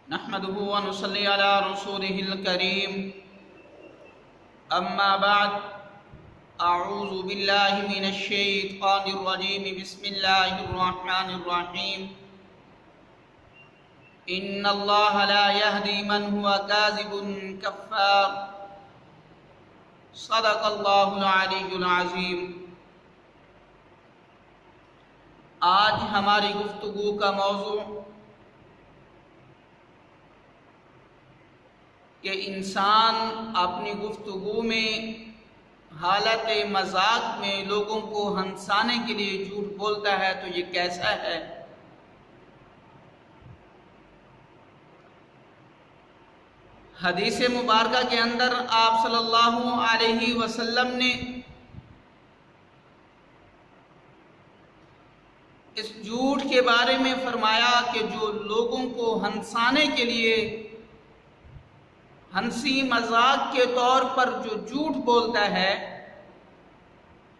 نحمده ونصلي على رسوله الكريم أما بعد أعوذ بالله من الشيطان الرجيم بسم الله الرحمن الرحيم إن الله لا يهدي من هو كاذب كفار صدق الله العلي العظيم۔ آج ہماری گفتگو کا موضوع کہ انسان اپنی گفتگو میں حالت مذاق میں لوگوں کو ہنسانے کے لیے جھوٹ بولتا ہے تو یہ کیسا ہے؟ حدیث مبارکہ کے اندر آپ صلی اللہ علیہ وسلم نے اس جھوٹ کے بارے میں فرمایا کہ جو لوگوں کو ہنسانے کے لیے ہنسی مذاق کے طور پر جو جھوٹ بولتا ہے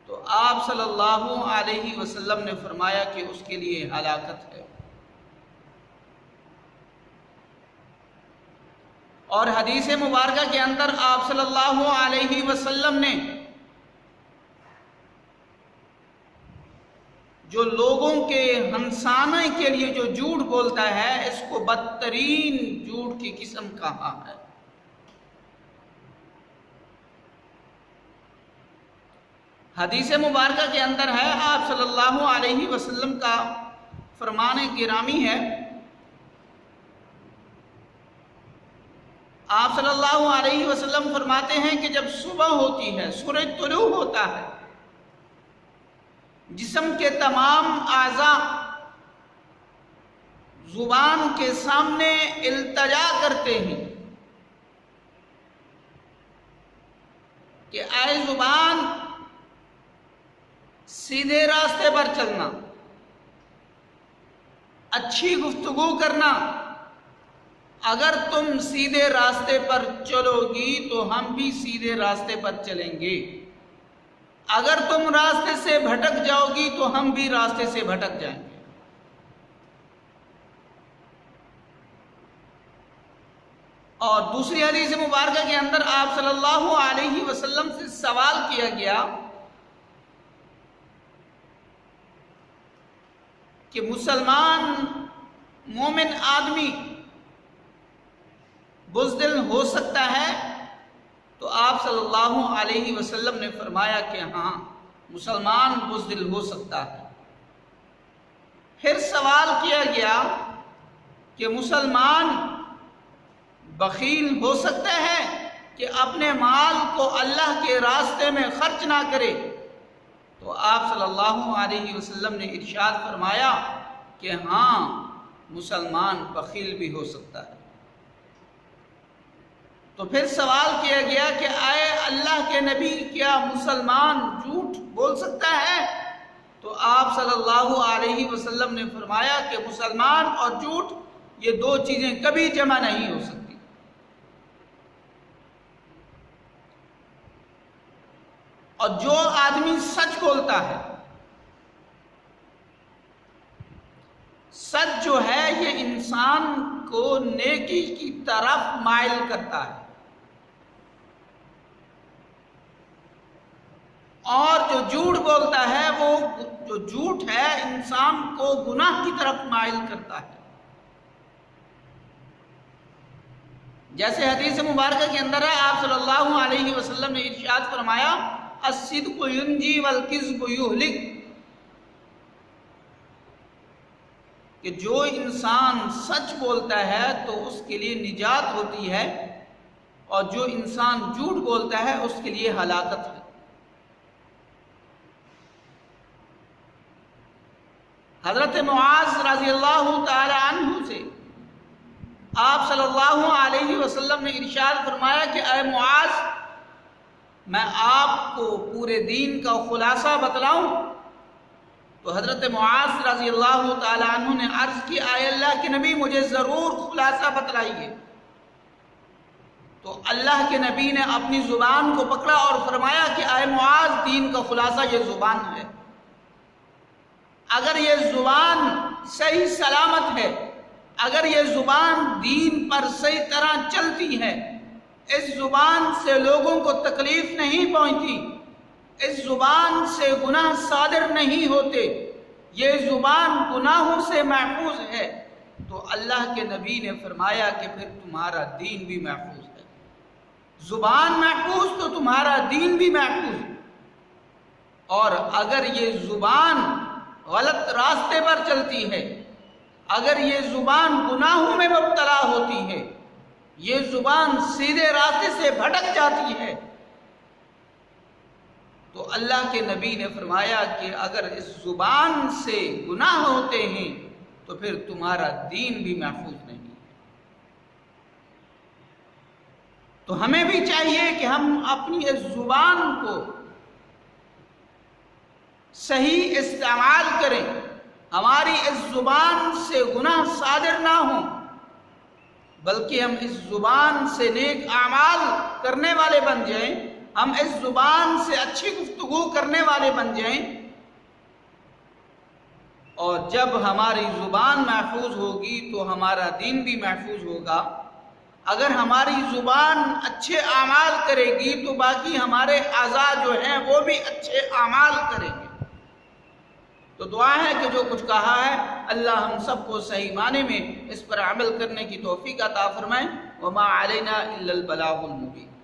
تو آپ صلی اللہ علیہ وسلم نے فرمایا کہ اس کے لیے ہلاکت ہے۔ اور حدیث مبارکہ کے اندر آپ صلی اللہ علیہ وسلم نے جو لوگوں کے ہنسانے کے لیے جو جھوٹ بولتا ہے اس کو بدترین جھوٹ کی قسم کہا ہے۔ حدیث مبارکہ کے اندر ہے، آپ صلی اللہ علیہ وسلم کا فرمان گرامی ہے، آپ صلی اللہ علیہ وسلم فرماتے ہیں کہ جب صبح ہوتی ہے، سورج طلوع ہوتا ہے، جسم کے تمام اعضاء زبان کے سامنے التجا کرتے ہیں کہ اے زبان سیدھے راستے پر چلنا، اچھی گفتگو کرنا، اگر تم سیدھے راستے پر چلو گی تو ہم بھی سیدھے راستے پر چلیں گے، اگر تم راستے سے بھٹک جاؤ گی تو ہم بھی راستے سے بھٹک جائیں گے۔ اور دوسری حدیث مبارکہ کے اندر آپ صلی اللہ علیہ وسلم سے سوال کیا گیا کہ مسلمان مومن آدمی بزدل ہو سکتا ہے؟ تو آپ صلی اللہ علیہ وسلم نے فرمایا کہ ہاں، مسلمان بزدل ہو سکتا ہے۔ پھر سوال کیا گیا کہ مسلمان بخیل ہو سکتا ہے کہ اپنے مال کو اللہ کے راستے میں خرچ نہ کرے؟ تو آپ صلی اللہ علیہ وسلم نے ارشاد فرمایا کہ ہاں، مسلمان بخیل بھی ہو سکتا ہے۔ تو پھر سوال کیا گیا کہ اے اللہ کے نبی، کیا مسلمان جھوٹ بول سکتا ہے؟ تو آپ صلی اللہ علیہ وسلم نے فرمایا کہ مسلمان اور جھوٹ یہ دو چیزیں کبھی جمع نہیں ہو سکتی۔ اور جو آدمی سچ بولتا ہے، سچ جو ہے یہ انسان کو نیکی کی طرف مائل کرتا ہے، اور جو جھوٹ بولتا ہے وہ جو جھوٹ ہے انسان کو گناہ کی طرف مائل کرتا ہے۔ جیسے حدیث مبارکہ کے اندر ہے، آپ صلی اللہ علیہ وسلم نے ارشاد فرمایا الصدق ینجی والکذب یہلک، کہ جو انسان سچ بولتا ہے تو اس کے لیے نجات ہوتی ہے، اور جو انسان جھوٹ بولتا ہے اس کے لیے ہلاکت ہے۔ حضرت معاذ رضی اللہ تعالی عنہ سے آپ صلی اللہ علیہ وسلم نے ارشاد فرمایا کہ اے معاذ، میں آپ کو پورے دین کا خلاصہ بتلاؤں؟ تو حضرت معاذ رضی اللہ تعالی عنہ نے عرض کی اے اللہ کے نبی، مجھے ضرور خلاصہ بتلائیے۔ تو اللہ کے نبی نے اپنی زبان کو پکڑا اور فرمایا کہ اے معاذ، دین کا خلاصہ یہ زبان ہے، اگر یہ زبان صحیح سلامت ہے اگر یہ زبان دین پر صحیح طرح چلتی ہے، اس زبان سے لوگوں کو تکلیف نہیں پہنچتی، اس زبان سے گناہ صادر نہیں ہوتے، یہ زبان گناہوں سے محفوظ ہے، تو اللہ کے نبی نے فرمایا کہ پھر تمہارا دین بھی محفوظ ہے۔ زبان محفوظ تو تمہارا دین بھی محفوظ۔ اور اگر یہ زبان غلط راستے پر چلتی ہے، اگر یہ زبان گناہوں میں مبتلا ہوتی ہے، یہ زبان سیدھے راستے سے بھٹک جاتی ہے، تو اللہ کے نبی نے فرمایا کہ اگر اس زبان سے گناہ ہوتے ہیں تو پھر تمہارا دین بھی محفوظ نہیں۔ تو ہمیں بھی چاہیے کہ ہم اپنی اس زبان کو صحیح استعمال کریں، ہماری اس زبان سے گناہ صادر نہ ہوں، بلکہ ہم اس زبان سے نیک اعمال کرنے والے بن جائیں، ہم اس زبان سے اچھی گفتگو کرنے والے بن جائیں۔ اور جب ہماری زبان محفوظ ہوگی تو ہمارا دین بھی محفوظ ہوگا۔ اگر ہماری زبان اچھے اعمال کرے گی تو باقی ہمارے اعضاء جو ہیں وہ بھی اچھے اعمال کریں گے۔ تو دعا ہے کہ جو کچھ کہا ہے اللہ ہم سب کو صحیح معنی میں اس پر عمل کرنے کی توفیق عطا فرمائے۔ وما علینا الا البلاغ المبین۔